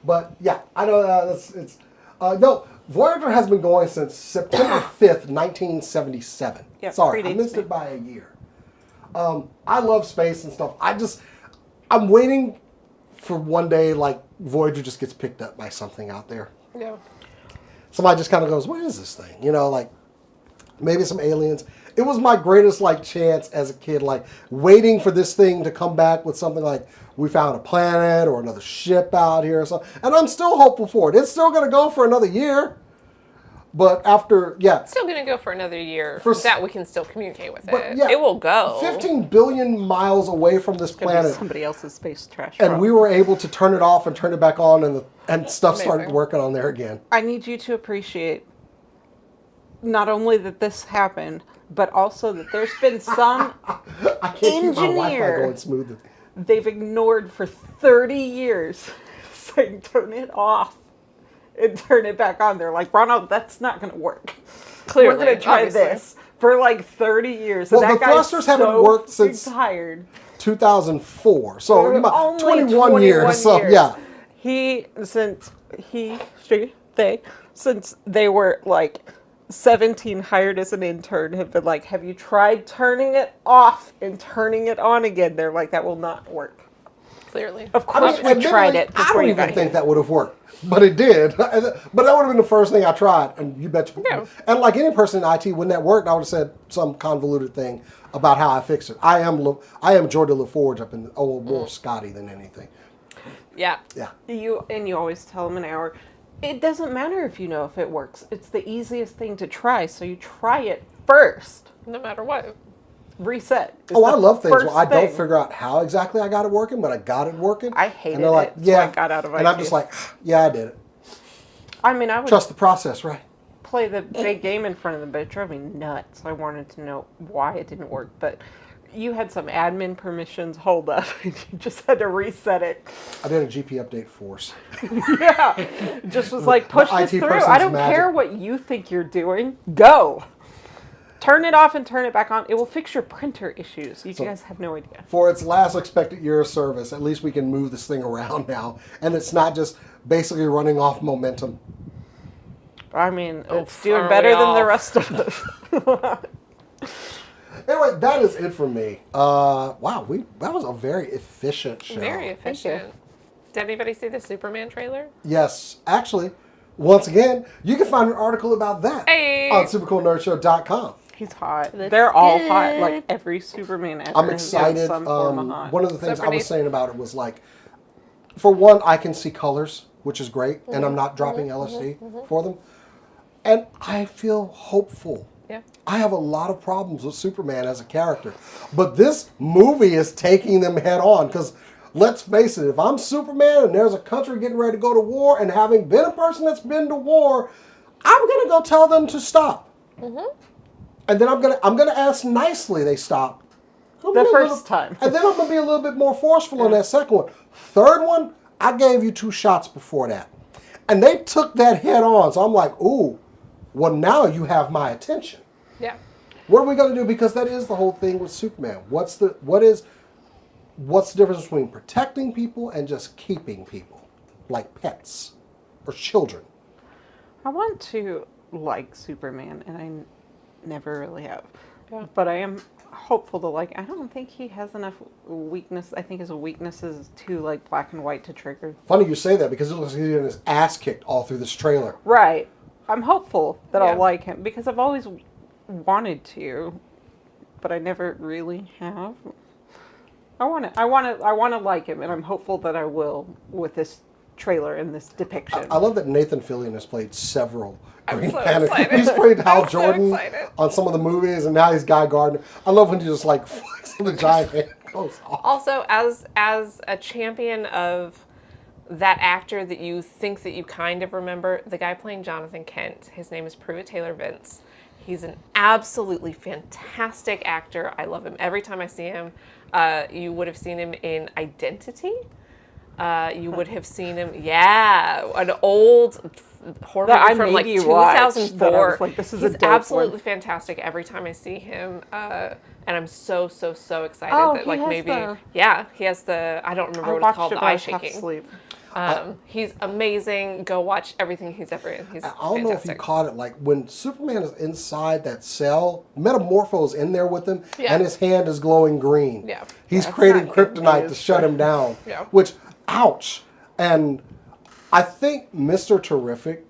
But yeah, I know it's no. Voyager has been going since September 5th, 1977. Yeah, Sorry, I predates missed me. it by a year. I love space and stuff. I'm waiting for one day like Voyager just gets picked up by something out there. Yeah. Somebody just kind of goes, "What is this thing?" You know, like maybe some aliens. It was my greatest chance as a kid, waiting for this thing to come back with something like we found a planet or another ship out here or something. And I'm still hopeful for it. It's still going to go for another year. But after, It's still going to go for another year that we can still communicate with it. yeah, It will go. 15 billion miles away from this Gonna be planet. somebody else's space trash. And truck. we were able to turn it off and turn it back on, and stuff started Amazing. working on there again. I need you to appreciate not only that this happened, but also that there's been some I can't keep my Wi-Fi engineer going smooth. they've ignored for 30 years saying turn it off and turn it back on. They're like, Ronald, that's not going to work. Clearly, We're going to try obviously. this for 30 years. Well, and the that guy's thrusters haven't so worked since- tired. 2004. So For about only 21 years. So yeah. Since they were 17, hired as an intern, have been like, have you tried turning it off and turning it on again? They're like, that will not work. Clearly. Of course, we tried it I before don't you even got think here. that would have worked, but it did. But that would have been the first thing I tried, and you bet you. Yeah. And like any person in IT, when that worked, I would have said some convoluted thing about how I fixed it. I am Jordan LaForge up in more Scotty than anything. Yeah. Yeah. You always tell them an hour. It doesn't matter if you know if it works. It's the easiest thing to try, so you try it first. No matter what. Reset. is Oh, I the love things first where I don't thing. figure out how exactly I got it working, but I got it working. I hated and they're like, it, so yeah, I got out of and I'm IT. just like, yeah, I did it. I mean, I would Trust the process, right? play the big game in front of them, but it drove me nuts. I wanted to know why it didn't work, but you had some admin permissions hold up, and you just had to reset it. I did a GP update force. Yeah, it just was like, push The this IT through. person's I don't magic. care what you think you're doing. Go. Turn it off and turn it back on. It will fix your printer issues. You guys have no idea. For its last expected year of service, at least we can move this thing around now, and it's not just basically running off momentum. I mean, it's Oof, doing aren't better we than the all? rest of us. Anyway, that is it for me. Wow, that was a very efficient show. Very efficient. Did anybody see the Superman trailer? Yes, actually, once again, you can find an article about that Hey. on supercoolnerdshow.com. He's hot. Looks They're all hot. good. Like every Superman ever. I'm has got excited. Some form of hot. One of the things Except I for was Nathan. saying about it was for one, I can see colors, which is great, and I'm not dropping LSD for them. And I feel hopeful. Yeah. I have a lot of problems with Superman as a character, but this movie is taking them head on because let's face it, if I'm Superman and there's a country getting ready to go to war, and having been a person that's been to war, I'm gonna go tell them to stop. And then I'm gonna ask nicely they stop. The first time. And then I'm gonna be a little bit more forceful on that second one. Third one, I gave you 2 shots before that. And they took that head on. So I'm like, ooh, well, now you have my attention. Yeah. What are we going to do? Because that is the whole thing with Superman. What's the difference between protecting people and just keeping people, like pets or children? I want to like Superman, and I never really have. Yeah. But I am hopeful to like. I don't think he has enough weakness. I think his weakness is too like black and white to trigger. Funny you say that, because it looks like he's getting his ass kicked all through this trailer. Right. I'm hopeful that Yeah. I'll like him because I've always wanted to, but I never really have. I want to like him, and I'm hopeful that I will with this trailer and this depiction. I love that Nathan Fillion has played several I'm Green so Lantern. excited. He's played Hal I'm so Jordan excited. on some of the movies, and now he's Guy Gardner. I love when he just like flicks the giant hand goes off. Also, as a champion of that actor that you think that you kind of remember, the guy playing Jonathan Kent, his name is Pruitt Taylor Vince. He's an absolutely fantastic actor. I love him every time I see him. You would have seen him in Identity. You would have seen him, an old horror That I movie from like maybe watched, that I 2004. was like, this is a He's dope absolutely one. fantastic every time I see him. And I'm so excited Oh, that he like has maybe the- he has the, I don't remember I what it's watched called, it the while I eye was half shaking. asleep. He's amazing. Go watch everything he's ever in. He's I don't know if you fantastic. caught it, like when Superman is inside that cell, Metamorpho's in there with him, Yeah. and his hand is glowing green. Yeah. He's That's creating not good kryptonite to news. shut him down. Yeah. Which, ouch. And I think Mr. Terrific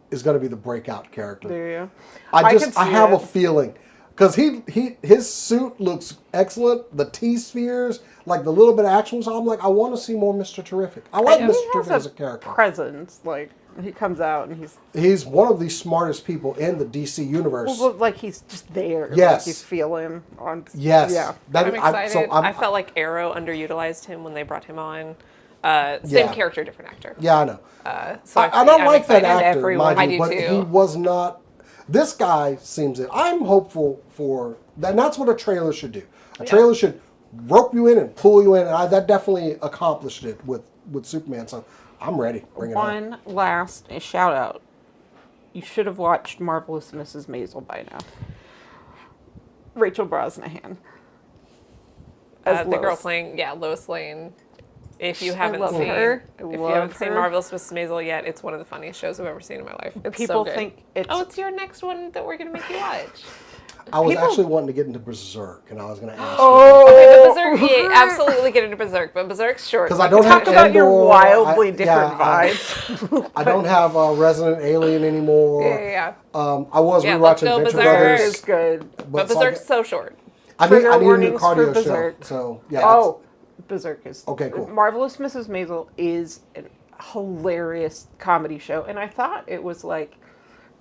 is going to be the breakout character. There you go. I can see have a it. feeling, because his suit looks excellent. The T-spheres, like the little bit of action, so I'm like, I want to see more Mr. Terrific. I like know. Mr. He Terrific as a character. presence. Like he comes out and He's one of the smartest people in the DC universe. like he's just there. Yes. Like you feel him on. Yes. Yeah. That I'm excited. so I felt like Arrow underutilized him when they brought him on. Same Yeah. character, different actor. Yeah, I know. So I don't I'm like that excited. actor, everyone. mind I you, do but too. he was not. This guy seems it. I'm hopeful for that. And that's what a trailer should do. A trailer should rope you in and pull you in, and that definitely accomplished it with Superman. So I'm ready. Bring it on. One last shout out. You should have watched Marvelous Mrs. Maisel by now. Rachel Brosnahan. As The girl Lois. playing, Lois Lane. If you I haven't love seen, her. I if you love haven't seen her. Marvelous Mrs. Maisel yet, it's one of the funniest shows I've ever seen in my life. It's People so good. think it's. Oh, it's your next one that we're gonna make you watch. I was people- actually wanting to get into Berserk, and I was going to ask Oh, Okay, but Berserk, absolutely get into Berserk, but Berserk's short. because I don't Talk have about your Andor, wildly different I vibes. don't have Resident Alien anymore. Yeah. I was Yeah, let's rewatching go Venture Berserk. Brothers. Is good. But so Berserk's so short. I need Trigger a new warnings for cardio show. Berserk. So yeah. Oh, Berserk is Okay, cool. Marvelous Mrs. Maisel is a hilarious comedy show, and I thought it was like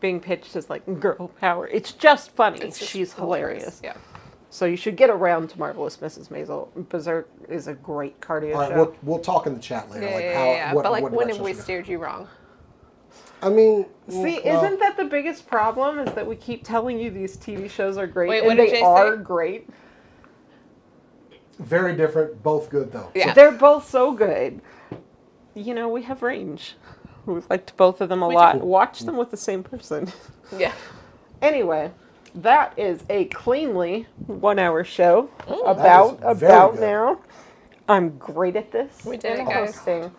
being pitched as like girl power. It's just funny. It's just She's hilarious. Yeah. So you should get around to Marvelous Mrs. Maisel. Berserk is a great cardio All right, show. we'll talk in the chat later. Yeah, like yeah, how, yeah. What, But like, what when have directions we to go. steered you wrong? I mean, See, well, isn't that the biggest problem? Is that we keep telling you these TV shows are great, Wait, what and did they Jay are say? great. very different, both good though. Yeah. They're both so good. You know, we have range. We've liked both of them a lot. Watch them with the same person. Yeah. Anyway, that is a cleanly 1 hour show. That is very About good. now. I'm great at this. We did it, and guys. hosting.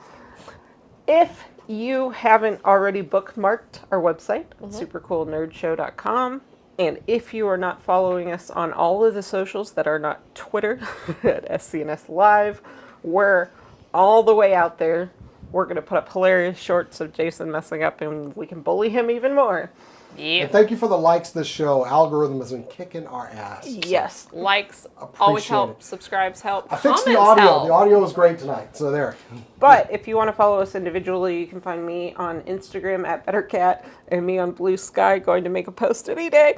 If you haven't already bookmarked our website, supercoolnerdshow.com, and if you are not following us on all of the socials that are not Twitter at SCNS Live, we're all the way out there. We're going to put up hilarious shorts of Jason messing up, and we can bully him even more. Yeah. And thank you for the likes this show. Algorithm has been kicking our ass. Yes. Likes always Appreciate help. it. Subscribes help. I fixed the Comments audio. help. The audio was great tonight. So there. But if you want to follow us individually, you can find me on Instagram at BetterCat and me on Blue Sky, going to make a post any day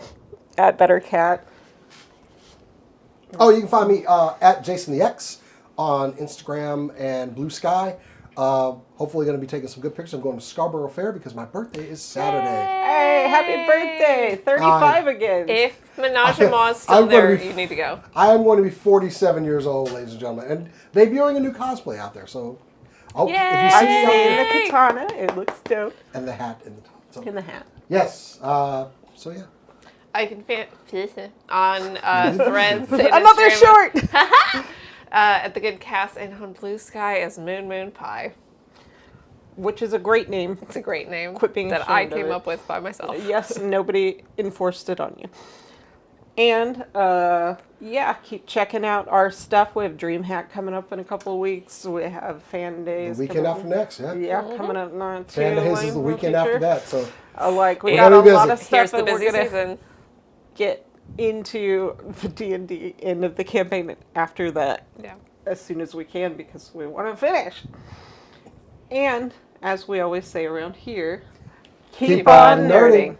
at BetterCat. Oh, you can find me at Jason the X on Instagram and Blue Sky. Hopefully going to be taking some good pictures. I'm going to Scarborough Fair because my birthday is Saturday. Hey, happy birthday! 35 again. If Menage a Moi is still I'm gonna there, be- you need to go. I am going to be 47 years old, ladies and gentlemen, and debuting a new cosplay out there. So, if you I've see me out seen there, the katana. It looks dope. and the hat in the top. So, In the hat. yes. So yeah. I can on Threads. and Another Instagram short! at the Good Cast and on Blue Sky as Moon Pie. Which is a great name. It's a great name Quit being that I ashamed of came it. up with by myself. Yes, nobody enforced it on you. And, keep checking out our stuff. We have DreamHack coming up in a couple of weeks. We have Fan The Days. weekend coming- after next, yeah. Yeah, coming up not too Fan Days late is the in weekend after future. that. So We We're got a gonna be lot busy. of stuff Here's the that we're busy gonna season. get into the D&D end of the campaign after that Yeah. as soon as we can because we want to finish. And as we always say around here, keep on on nerding. nerding.